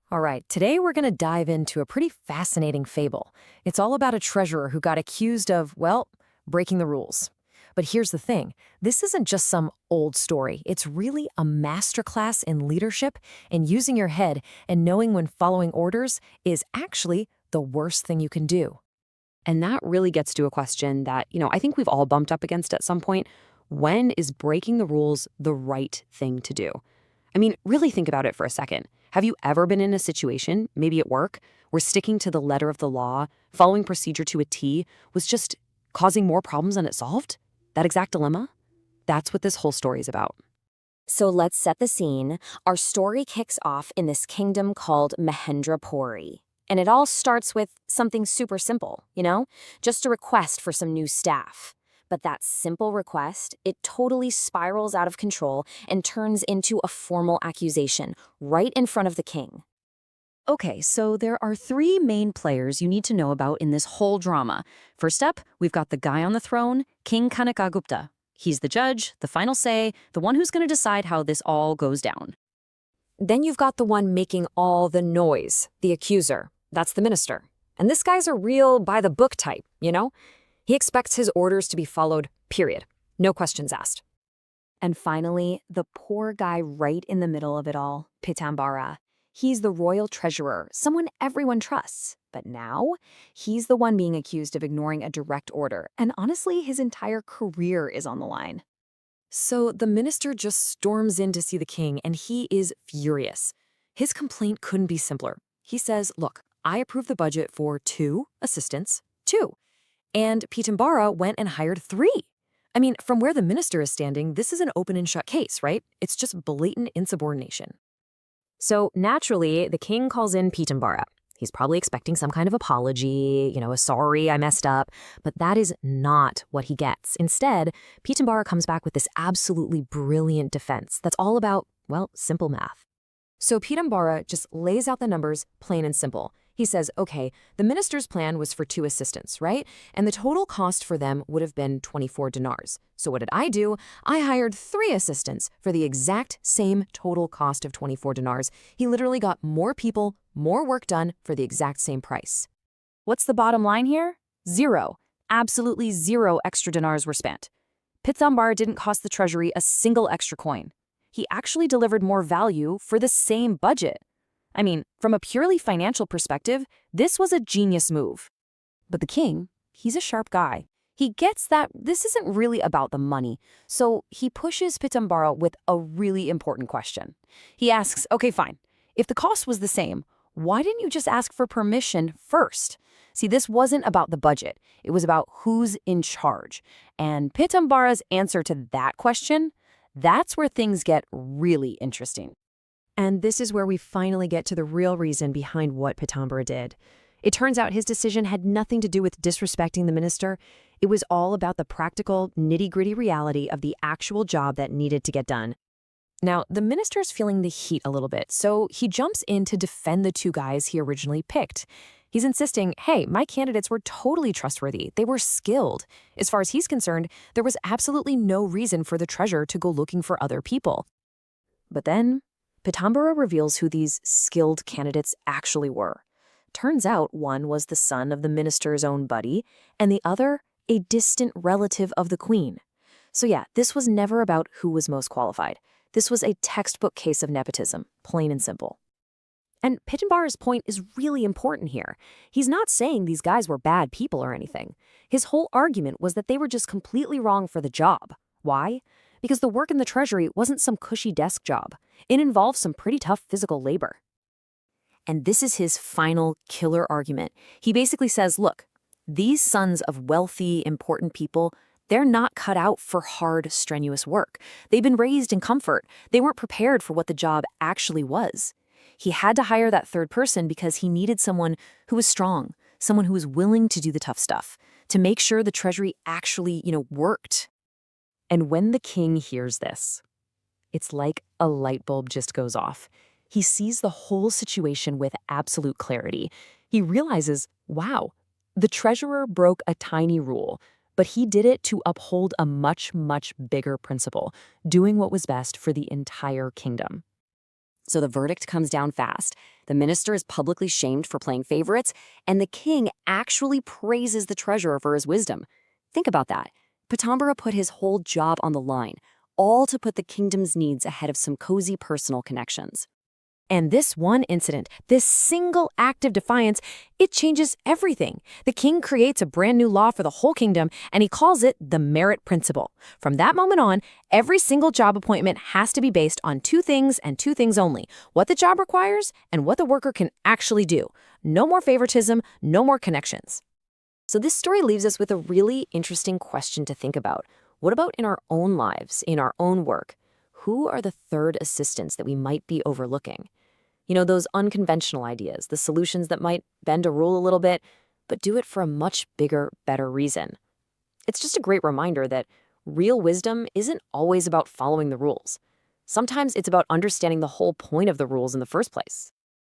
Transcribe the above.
All right, today we're going to dive into a pretty fascinating fable. It's all about a treasurer who got accused of, well, breaking the rules. But here's the thing, this isn't just some old story. It's really a masterclass in leadership and using your head and knowing when following orders is actually the worst thing you can do. And that really gets to a question that, I think we've all bumped up against at some point. When is breaking the rules the right thing to do? I mean, really think about it for a second. Have you ever been in a situation, maybe at work, where sticking to the letter of the law, following procedure to a T, was just causing more problems than it solved? That exact dilemma? That's what this whole story is about. So let's set the scene. Our story kicks off in this kingdom called Mahendrapuri. And it all starts with something super simple, just a request for some new staff. But that simple request, it totally spirals out of control and turns into a formal accusation right in front of the king. Okay, so there are three main players you need to know about in this whole drama. First up, we've got the guy on the throne, King Kanakagupta. He's the judge, the final say, the one who's going to decide how this all goes down. Then you've got the one making all the noise, the accuser. That's the minister. And this guy's a real by-the-book type, He expects his orders to be followed, period. No questions asked. And finally, the poor guy right in the middle of it all, Pitambara. He's the royal treasurer, someone everyone trusts. But now, he's the one being accused of ignoring a direct order. And honestly, his entire career is on the line. So the minister just storms in to see the king, and he is furious. His complaint couldn't be simpler. He says, look, I approved the budget for 2 assistants, 2. And Pitambara went and hired 3. I mean, from where the minister is standing, this is an open and shut case, right? It's just blatant insubordination. So naturally, the king calls in Pitambara. He's probably expecting some kind of apology, a sorry, I messed up. But that is not what he gets. Instead, Pitambara comes back with this absolutely brilliant defense that's all about, well, simple math. So Pitambara just lays out the numbers plain and simple. He says, okay, the minister's plan was for 2 assistants, right? And the total cost for them would have been 24 dinars. So what did I do? I hired 3 assistants for the exact same total cost of 24 dinars. He literally got more people, more work done for the exact same price. What's the bottom line here? 0. Absolutely 0 extra dinars were spent. Pitambara didn't cost the treasury a single extra coin. He actually delivered more value for the same budget. I mean, from a purely financial perspective, this was a genius move. But the king, he's a sharp guy. He gets that this isn't really about the money, so he pushes Pitambara with a really important question. He asks, okay, fine, if the cost was the same, why didn't you just ask for permission first? See, this wasn't about the budget. It was about who's in charge. And Pitambara's answer to that question, that's where things get really interesting. And this is where we finally get to the real reason behind what Pitambara did. It turns out his decision had nothing to do with disrespecting the minister. It was all about the practical, nitty-gritty reality of the actual job that needed to get done. Now, the minister's feeling the heat a little bit, so he jumps in to defend the 2 guys he originally picked. He's insisting, hey, my candidates were totally trustworthy. They were skilled. As far as he's concerned, there was absolutely no reason for the treasurer to go looking for other people. But then Pitambara reveals who these skilled candidates actually were. Turns out one was the son of the minister's own buddy, and the other a distant relative of the queen. So yeah, this was never about who was most qualified. This was a textbook case of nepotism, plain and simple. And Pitambara's point is really important here. He's not saying these guys were bad people or anything. His whole argument was that they were just completely wrong for the job. Why? Because the work in the treasury wasn't some cushy desk job. It involved some pretty tough physical labor. And this is his final killer argument. He basically says, look, these sons of wealthy, important people, they're not cut out for hard, strenuous work. They've been raised in comfort. They weren't prepared for what the job actually was. He had to hire that third person because he needed someone who was strong, someone who was willing to do the tough stuff, to make sure the treasury actually, worked. And when the king hears this, it's like a light bulb just goes off. He sees the whole situation with absolute clarity. He realizes, wow, the treasurer broke a tiny rule, but he did it to uphold a much, much bigger principle, doing what was best for the entire kingdom. So the verdict comes down fast. The minister is publicly shamed for playing favorites, and the king actually praises the treasurer for his wisdom. Think about that. Pitambara put his whole job on the line, all to put the kingdom's needs ahead of some cozy personal connections. And this one incident, this single act of defiance, it changes everything. The king creates a brand new law for the whole kingdom, and he calls it the merit principle. From that moment on, every single job appointment has to be based on two things and two things only: what the job requires and what the worker can actually do. No more favoritism, no more connections. So this story leaves us with a really interesting question to think about. What about in our own lives, in our own work? Who are the third assistants that we might be overlooking? You know, those unconventional ideas, the solutions that might bend a rule a little bit, but do it for a much bigger, better reason. It's just a great reminder that real wisdom isn't always about following the rules. Sometimes it's about understanding the whole point of the rules in the first place.